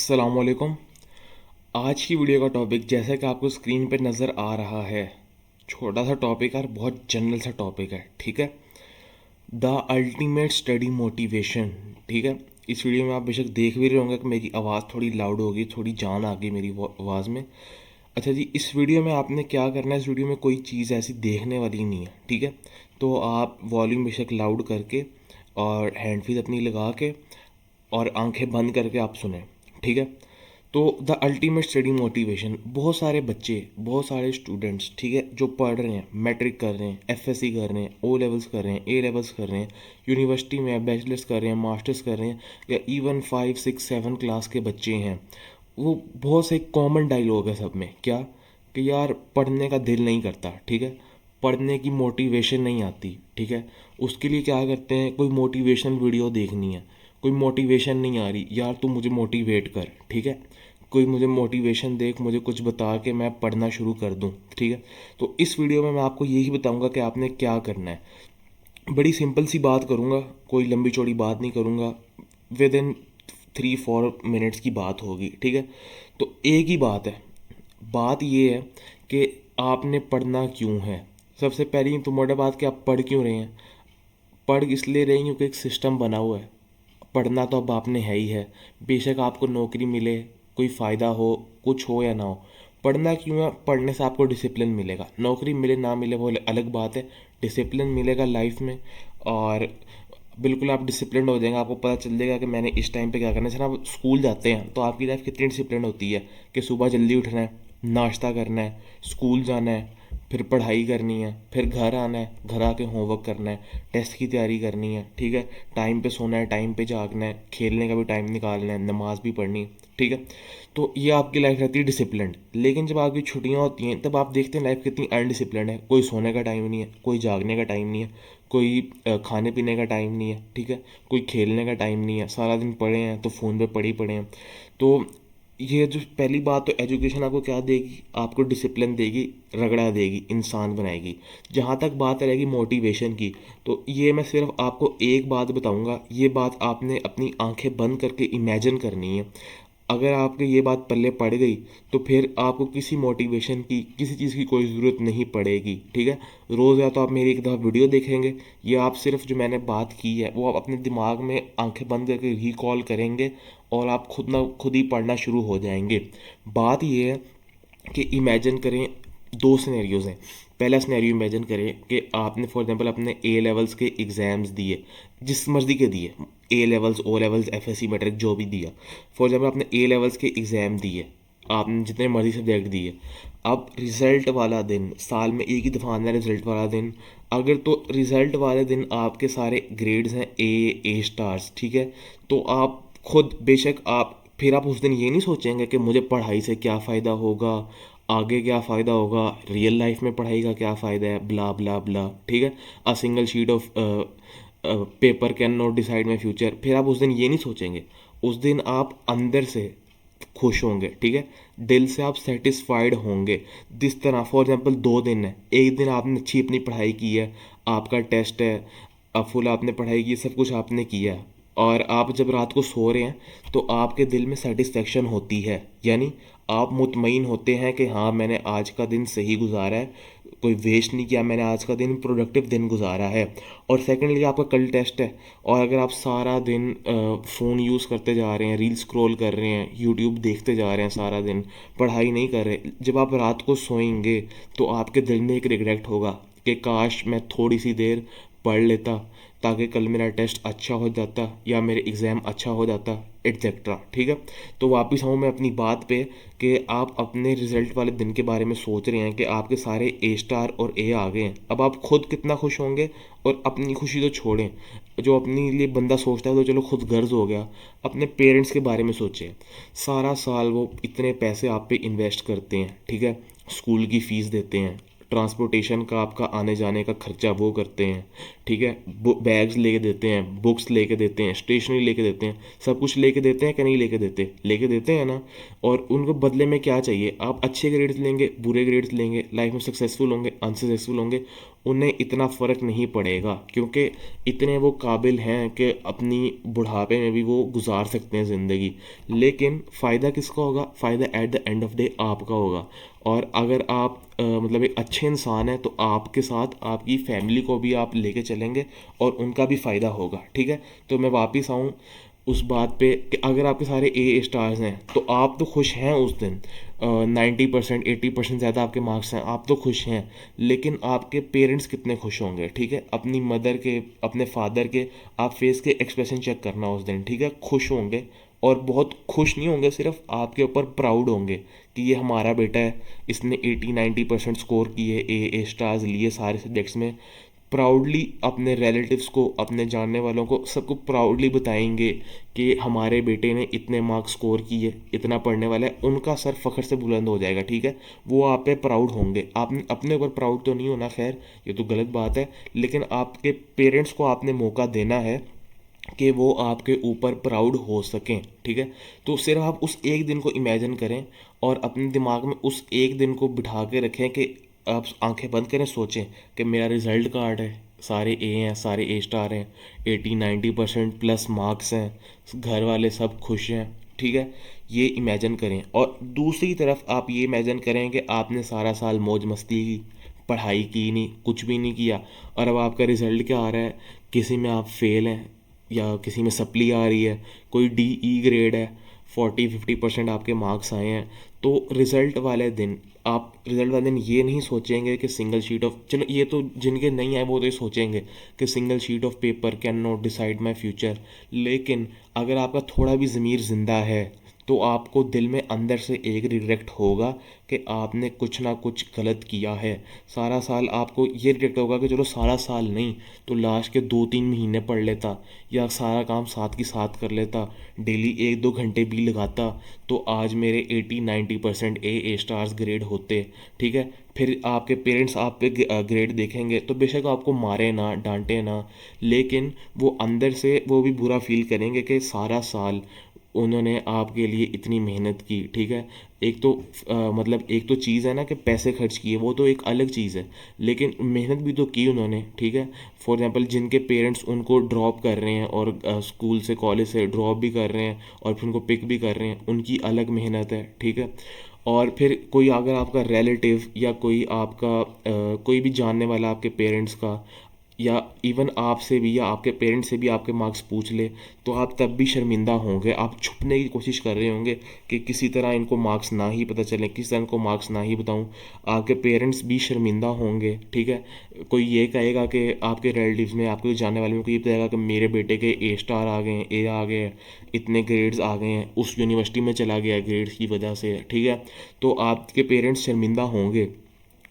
अस्सलामुअलैकुम। आज की वीडियो का टॉपिक जैसा कि आपको स्क्रीन पे नज़र आ रहा है, छोटा सा टॉपिक है और बहुत जनरल सा टॉपिक है। ठीक है, द अल्टीमेट स्टडी मोटिवेशन। ठीक है, इस वीडियो में आप बेशक देख भी रहे होंगे कि मेरी आवाज़ थोड़ी लाउड होगी, थोड़ी जान आ गई मेरी आवाज़ में। अच्छा जी, इस वीडियो में आपने क्या करना है, इस वीडियो में कोई चीज़ ऐसी देखने वाली नहीं है। ठीक है, तो आप वॉल्यूम बेशक लाउड करके और हैंड फ्री अपनी लगा के और आंखें बंद करके आप सुने। ठीक है, तो द अल्टीमेट स्टडी मोटिवेशन, बहुत सारे बच्चे, बहुत सारे स्टूडेंट्स, ठीक है, जो पढ़ रहे हैं, मैट्रिक कर रहे हैं, एफएससी कर रहे हैं, ओ लेवल्स कर रहे हैं, ए लेवल्स कर रहे हैं, यूनिवर्सिटी में बैचलर्स कर रहे हैं, मास्टर्स कर रहे हैं, या इवन 5 6 7 क्लास के बच्चे हैं। वो बहुत से कॉमन डायलॉग है सब में, क्या कि यार पढ़ने का दिल नहीं करता। ठीक है, पढ़ने की मोटिवेशन नहीं आती। ठीक है, उसके लिए क्या करते हैं, कोई मोटिवेशनल वीडियो देखनी है, कोई मोटिवेशन नहीं आ रही, यार तू मुझे मोटिवेट कर। ठीक है, कोई मुझे मोटिवेशन देख, मुझे कुछ बता के मैं पढ़ना शुरू कर दूं। ठीक है, तो इस वीडियो में मैं आपको यही बताऊंगा कि आपने क्या करना है। बड़ी सिंपल सी बात करूंगा, कोई लंबी चौड़ी बात नहीं करूंगा। विद इन 3 4 मिनट्स की बात होगी। ठीक है, तो एक ही बात है, बात ये है कि आपने पढ़ना क्यों है। सबसे पहली तो मोटा बात कि आप पढ़ क्यों रहे हैं। पढ़ इसलिए रहे हैं क्योंकि एक सिस्टम बना हुआ है। पढ़ना तो अब आपने है ही है, बेशक आपको नौकरी मिले, कोई फ़ायदा हो, कुछ हो या ना हो। पढ़ना क्यों है, पढ़ने से आपको डिसिप्लिन मिलेगा। नौकरी मिले ना मिले वो अलग बात है, डिसिप्लिन मिलेगा लाइफ में। और बिल्कुल आप डिसिप्लिन हो जाएंगे, आपको पता चल जाएगा कि मैंने इस टाइम पे क्या करना है। जैसे आप स्कूल जाते हैं तो आपकी लाइफ कितनी डिसिप्लिन होती है कि सुबह जल्दी उठना है, नाश्ता करना है, स्कूल जाना है, फिर पढ़ाई करनी है, फिर घर आना है, घर आके होमवर्क करना है, टेस्ट की तैयारी करनी है। ठीक है, टाइम पे सोना है, टाइम पे जागना है, खेलने का भी टाइम निकालना है, नमाज भी पढ़नी है। ठीक है, तो ये आपकी लाइफ रहती है डिसिप्लिन। लेकिन जब आपकी छुट्टियां होती हैं तब आप देखते हैं लाइफ कितनी अनडिसिप्लिन है। कोई सोने का टाइम नहीं है, कोई जागने का टाइम नहीं है, कोई खाने पीने का टाइम नहीं है। ठीक है, कोई खेलने का टाइम नहीं है, सारा दिन पड़े हैं तो फ़ोन पे पड़े ही पड़े हैं। तो ये जो पहली बात, तो एजुकेशन आपको क्या देगी, आपको डिसिप्लिन देगी, रगड़ा देगी, इंसान बनाएगी। जहाँ तक बात रहेगी मोटिवेशन की, तो ये मैं सिर्फ आपको एक बात बताऊंगा, ये बात आपने अपनी आंखें बंद करके इमेजिन करनी है। अगर आपके ये बात पल्ले पड़ गई तो फिर आपको किसी मोटिवेशन की, किसी चीज़ की कोई ज़रूरत नहीं पड़ेगी। ठीक है, रोज़ या तो आप मेरी एक दफ़ा वीडियो देखेंगे, या आप सिर्फ जो मैंने बात की है वो आप अपने दिमाग में आंखें बंद करके रिकॉल करेंगे और आप खुद ना खुद ही पढ़ना शुरू हो जाएंगे। बात ये है कि इमेजिन करें, दो सिनेरियोज हैं। पहला सिनेरियो इमेजिन करें कि आपने फॉर एग्जांपल अपने ए लेवल्स के एग्ज़ाम्स दिए, जिस मर्ज़ी के दिए, A levels, O levels, FSc, matric, जो भी दिया। फॉर एग्जांपल आपने ए लेवल्स के एग्ज़ाम दिए, आपने जितने मर्जी सब्जेक्ट दिए। अब रिज़ल्ट वाला दिन, साल में एक ही दफ़ा आना है रिज़ल्ट वाला दिन। अगर तो रिज़ल्ट वाले दिन आपके सारे ग्रेड्स हैं ए स्टार्स, ठीक है, तो आप खुद बेशक आप फिर आप उस दिन ये नहीं सोचेंगे कि मुझे पढ़ाई से क्या फ़ायदा होगा, आगे क्या फ़ायदा होगा, रियल लाइफ में पढ़ाई का क्या फ़ायदा है, ब्ला ब्ला ब्ला। ठीक है, a single sheet of paper can not decide my future. फिर आप उस दिन ये नहीं सोचेंगे, उस दिन आप अंदर से खुश होंगे। ठीक है, दिल से आप सेटिस्फाइड होंगे। जिस तरह फॉर एग्जांपल 2 दिन है, एक दिन आपने अच्छी अपनी पढ़ाई की है, आपका टेस्ट है, अब फुल आपने पढ़ाई की, सब कुछ आपने किया है, और आप जब रात को सो रहे हैं तो आपके दिल में सेटिस्फेक्शन होती है, यानी आप मुतमईन होते हैं कि हाँ मैंने आज का दिन सही गुजारा है, कोई वेस्ट नहीं किया, मैंने आज का दिन प्रोडक्टिव दिन गुजारा है। और सेकेंडली आपका कल टेस्ट है, और अगर आप सारा दिन फ़ोन यूज़ करते जा रहे हैं, रील स्क्रॉल कर रहे हैं, यूट्यूब देखते जा रहे हैं सारा दिन, पढ़ाई नहीं कर रहे, जब आप रात को सोएंगे तो आपके दिल में एक रिग्रेट होगा कि काश मैं थोड़ी सी देर पढ़ लेता ताकि कल मेरा टेस्ट अच्छा हो जाता या मेरे एग्ज़ाम अच्छा हो जाता, एट्सेट्रा। ठीक है, तो वापस आऊँ मैं अपनी बात पे कि आप अपने रिज़ल्ट वाले दिन के बारे में सोच रहे हैं कि आपके सारे ए स्टार और ए आ गए हैं। अब आप खुद कितना खुश होंगे, और अपनी खुशी तो छोड़ें, जो अपने लिए बंदा सोचता है तो चलो खुद गर्ज हो गया, अपने पेरेंट्स के बारे में सोचें। सारा साल वो इतने पैसे आप पे इन्वेस्ट करते हैं, ठीक है, स्कूल की फ़ीस देते हैं, ट्रांसपोर्टेशन का आपका आने जाने का खर्चा वो करते हैं। ठीक है, बैग्स लेके देते हैं, बुक्स लेके देते हैं, स्टेशनरी लेके देते हैं, सब कुछ लेके देते हैं कि नहीं लेके देते हैं ना। और उनको बदले में क्या चाहिए, आप अच्छे ग्रेड्स लेंगे, बुरे ग्रेड्स लेंगे, लाइफ में सक्सेसफुल होंगे, अनसक्सेसफुल होंगे, उन्हें इतना फ़र्क नहीं पड़ेगा, क्योंकि इतने वो काबिल हैं कि अपनी बुढ़ापे में भी वो गुजार सकते हैं ज़िंदगी। लेकिन फ़ायदा किसका होगा? फ़ायदा at the end of day आपका होगा। और अगर आप मतलब एक अच्छे इंसान हैं तो आपके साथ आपकी फैमिली को भी आप लेके चलेंगे और उनका भी फ़ायदा होगा, ठीक है। तो मैं वापस आऊँ उस बात पे कि अगर आपके सारे ए स्टार्स हैं तो आप तो खुश हैं उस दिन, 90% 80% ज़्यादा आपके मार्क्स हैं, आप तो खुश हैं। लेकिन आपके पेरेंट्स कितने खुश होंगे, ठीक है। अपनी मदर के, अपने फादर के आप फेस के एक्सप्रेशन चेक करना उस दिन, ठीक है। खुश होंगे, और बहुत खुश नहीं होंगे, सिर्फ आपके ऊपर प्राउड होंगे कि ये हमारा बेटा है, इसने 80-90% स्कोर किए, ए स्टार्स लिए सारे सब्जेक्ट्स में। प्राउडली अपने रिलेटिव्स को, अपने जानने वालों को, सबको प्राउडली बताएंगे कि हमारे बेटे ने इतने मार्क्स स्कोर किए, इतना पढ़ने वाला है। उनका सर फ़ख्र से बुलंद हो जाएगा, ठीक है। वो आप पे प्राउड होंगे। आपने अपने ऊपर प्राउड तो नहीं होना, खैर ये तो गलत बात है, लेकिन आपके पेरेंट्स को आपने मौका देना है कि वो आपके ऊपर प्राउड हो सकें, ठीक है। तो सिर्फ आप उस एक दिन को इमेजिन करें और अपने दिमाग में उस एक दिन को बिठा के रखें कि आप आंखें बंद करें, सोचें कि मेरा रिज़ल्ट कार्ड है, सारे ए हैं, सारे ए स्टार हैं, 80-90% प्लस मार्क्स हैं, घर वाले सब खुश हैं, ठीक है। ये इमेजिन करें। और दूसरी तरफ आप ये इमेजिन करें कि आपने सारा साल मौज मस्ती की, पढ़ाई की नहीं, कुछ भी नहीं किया, और अब आपका रिज़ल्ट क्या आ रहा है? किसी में आप फेल हैं, या किसी में सप्ली आ रही है, कोई DE ग्रेड है, 40-50% आपके मार्क्स आए हैं। तो रिज़ल्ट वाले दिन ये नहीं सोचेंगे कि सिंगल शीट ऑफ, चलो ये तो जिनके नहीं आए वो तो ये सोचेंगे कि single sheet of paper can not decide my future. लेकिन अगर आपका थोड़ा भी ज़मीर ज़िंदा है तो आपको दिल में अंदर से एक रिग्रेट होगा कि आपने कुछ ना कुछ गलत किया है। सारा साल आपको ये रिग्रेट होगा कि चलो सारा साल नहीं तो लास्ट के 2-3 महीने पढ़ लेता, या सारा काम साथ की साथ कर लेता, डेली 1-2 घंटे भी लगाता, तो आज मेरे 80-90% ए स्टार्स ग्रेड होते, ठीक है। फिर आपके पेरेंट्स आप पे ग्रेड देखेंगे तो बेशक आपको मारे ना, डांटे ना, लेकिन वो अंदर से वो भी बुरा फील करेंगे कि सारा साल उन्होंने आपके लिए इतनी मेहनत की, ठीक है। एक तो मतलब एक तो चीज़ है ना कि पैसे खर्च किए, वो तो एक अलग चीज़ है, लेकिन मेहनत भी तो की उन्होंने, ठीक है। फॉर एग्जांपल जिनके पेरेंट्स उनको ड्रॉप कर रहे हैं और स्कूल से कॉलेज से ड्रॉप भी कर रहे हैं और फिर उनको पिक भी कर रहे हैं, उनकी अलग मेहनत है, ठीक है। और फिर कोई अगर आपका रिलेटिव या कोई आपका कोई भी जानने वाला आपके पेरेंट्स का, या इवन आपसे भी या आपके पेरेंट्स से भी आपके मार्क्स पूछ ले, तो आप तब भी शर्मिंदा होंगे। आप छुपने की कोशिश कर रहे होंगे कि किसी तरह इनको मार्क्स ना ही पता चले, किसी तरह इनको मार्क्स ना ही बताऊं। आपके पेरेंट्स भी शर्मिंदा होंगे, ठीक है। कोई ये कहेगा कि आपके रिलेटिव्स में, आपके जानने वाले में कोई ये कहेगा कि मेरे बेटे के ए स्टार आ गए हैं, ए आ गए हैं, इतने ग्रेड्स आ गए हैं, उस यूनिवर्सिटी में चला गया ग्रेड्स की वजह से, ठीक है। तो आपके पेरेंट्स शर्मिंदा होंगे।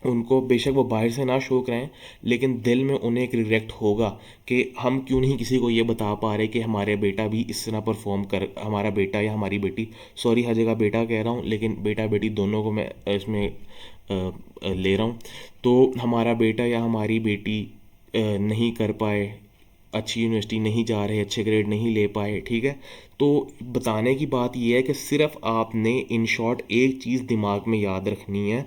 उनको बेशक वो बाहर से ना शो कराएं, लेकिन दिल में उन्हें एक रिग्रेट होगा कि हम क्यों नहीं किसी को ये बता पा रहे कि हमारे बेटा भी इस तरह परफॉर्म कर, हमारा बेटा या हमारी बेटी, सॉरी हर जगह बेटा कह रहा हूँ लेकिन बेटा बेटी दोनों को मैं इसमें ले रहा हूँ। तो हमारा बेटा या हमारी बेटी नहीं कर पाए, अच्छी यूनिवर्सिटी नहीं जा रहे, अच्छे ग्रेड नहीं ले पाए, ठीक है। तो बताने की बात यह है कि सिर्फ आपने इन शॉर्ट एक चीज़ दिमाग में याद रखनी है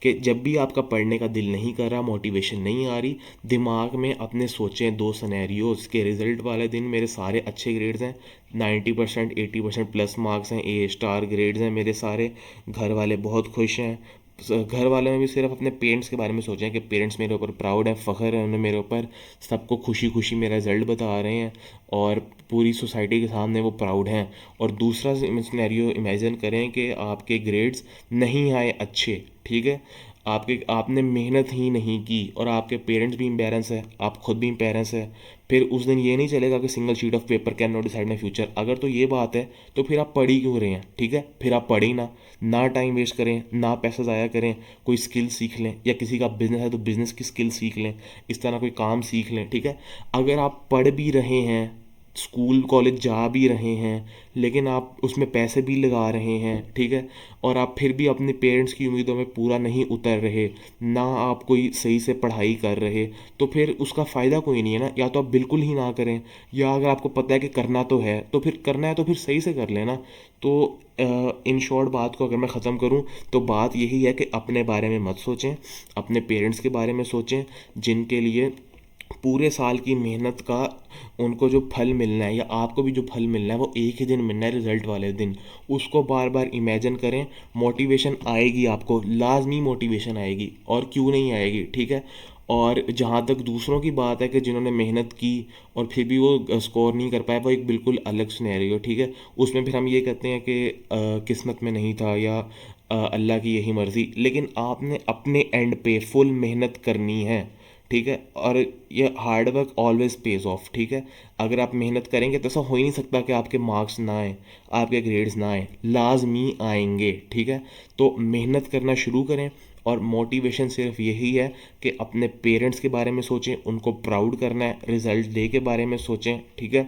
कि जब भी आपका पढ़ने का दिल नहीं कर रहा, मोटिवेशन नहीं आ रही, दिमाग में अपने सोचें 2 सिनेरियोज़ के रिज़ल्ट वाले दिन मेरे सारे अच्छे ग्रेड्स हैं, 90% 80% प्लस मार्क्स हैं, ए स्टार ग्रेड्स हैं मेरे सारे, घर वाले बहुत खुश हैं। घर वालों ने भी सिर्फ अपने पेरेंट्स के बारे में सोचें कि पेरेंट्स मेरे ऊपर प्राउड है, फ़ख्र है उन्हें मेरे ऊपर, सबको खुशी खुशी मेरा रिज़ल्ट बता रहे हैं और पूरी सोसाइटी के सामने वो प्राउड हैं। और दूसरा सिनेरियो इमेजिन करें कि आपके ग्रेड्स नहीं आए अच्छे, ठीक है, आपने मेहनत ही नहीं की और आपके पेरेंट्स भी एम्बेरेंस है, आप खुद भी एम्बेरेंस है। फिर उस दिन ये नहीं चलेगा कि single sheet of paper can not decide my future. अगर तो ये बात है तो फिर आप पढ़ ही क्यों रहे हैं, ठीक है। फिर आप पढ़ ही ना टाइम वेस्ट करें, ना पैसा ज़ाया करें, कोई स्किल सीख लें, या किसी का बिजनेस है तो बिज़नेस की स्किल सीख लें, इस तरह कोई काम सीख लें, ठीक है। अगर आप पढ़ भी रहे हैं स्कूल कॉलेज जा भी रहे हैं लेकिन आप उसमें पैसे भी लगा रहे हैं, ठीक है, और आप फिर भी अपने पेरेंट्स की उम्मीदों में पूरा नहीं उतर रहे, ना आप कोई सही से पढ़ाई कर रहे, तो फिर उसका फ़ायदा कोई नहीं है ना। या तो आप बिल्कुल ही ना करें, या अगर आपको पता है कि करना तो है तो फिर करना है तो फिर सही से कर लेना। तो इन शॉर्ट बात को अगर मैं ख़त्म करूं तो बात यही है कि अपने बारे में मत सोचें, अपने पेरेंट्स के बारे में सोचें, जिनके लिए पूरे साल की मेहनत का उनको जो फल मिलना है, या आपको भी जो फल मिलना है, वो एक ही दिन मिलना है, रिजल्ट वाले दिन। उसको बार बार इमेजिन करें। मोटिवेशन आएगी, आपको लाजमी मोटिवेशन आएगी, और क्यों नहीं आएगी, ठीक है। और जहाँ तक दूसरों की बात है कि जिन्होंने मेहनत की और फिर भी वो स्कोर नहीं कर पाए, वो एक बिल्कुल अलग सिनेरियो, ठीक है। उसमें फिर हम ये कहते हैं कि किस्मत में नहीं था, या अल्लाह की यही मर्ज़ी। लेकिन आपने अपने एंड पे फुल मेहनत करनी है, ठीक है। और ये hard work always page of, ठीक है। अगर आप मेहनत करेंगे तो ऐसा हो ही नहीं सकता कि आपके मार्क्स ना आए, आपके ग्रेड्स ना आए, लाजमी आएंगे, ठीक है। तो मेहनत करना शुरू करें। और मोटिवेशन सिर्फ यही है कि अपने पेरेंट्स के बारे में सोचें, उनको प्राउड करना है, रिजल्ट डे के बारे में सोचें, ठीक है।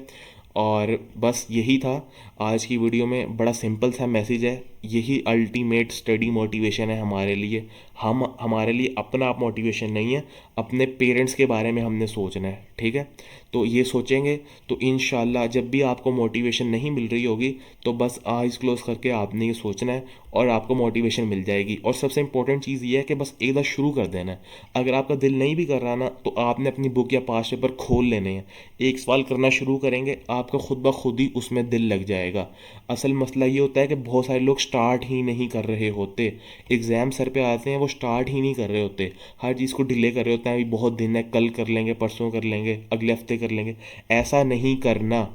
और बस यही था आज की वीडियो में। बड़ा सिंपल सा मैसेज है, यही अल्टीमेट स्टडी मोटिवेशन है हमारे लिए। हमारे लिए अपना आप मोटिवेशन नहीं है, अपने पेरेंट्स के बारे में हमने सोचना है, ठीक है। तो ये सोचेंगे तो इंशाल्लाह जब भी आपको मोटिवेशन नहीं मिल रही होगी तो बस आइज़ क्लोज करके आपने ये सोचना है और आपको मोटिवेशन मिल जाएगी। और सबसे इंपॉर्टेंट चीज़ ये है कि बस एक बार शुरू कर देना है। अगर आपका दिल नहीं भी कर रहा ना, तो आपने अपनी बुक या पास पेपर खोल लेने हैं, एक सवाल करना शुरू करेंगे, आपका खुद ब खुद ही उसमें दिल लग जाएगा। असल मसला ये होता है कि बहुत सारे लोग स्टार्ट ही नहीं कर रहे होते। एग्ज़ाम सर पे आते हैं, वो स्टार्ट ही नहीं कर रहे होते, हर चीज़ को डिले कर रहे होते हैं। अभी बहुत दिन है, कल कर लेंगे, परसों कर लेंगे, अगले हफ्ते कर लेंगे। ऐसा नहीं करना।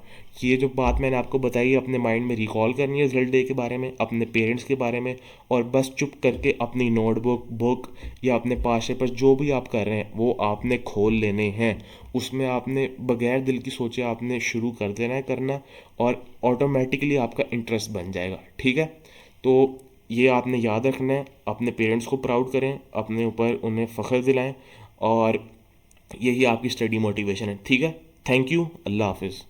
ये जो बात मैंने आपको बताई है, अपने माइंड में रिकॉल करनी है रिजल्ट डे के बारे में, अपने पेरेंट्स के बारे में, और बस चुप करके अपनी नोटबुक, बुक या अपने पास पेपर जो भी आप कर रहे हैं वो आपने खोल लेने हैं। उसमें आपने बगैर दिल की सोचे आपने शुरू कर देना है करना, और ऑटोमेटिकली आपका इंटरेस्ट बन जाएगा, ठीक है। तो ये आपने याद रखना है। अपने पेरेंट्स को प्राउड करें, अपने ऊपर उन्हें फ़ख्र दिलाएं, और यही आपकी स्टडी मोटिवेशन है, ठीक है। Thank you. अल्लाह हाफिज़।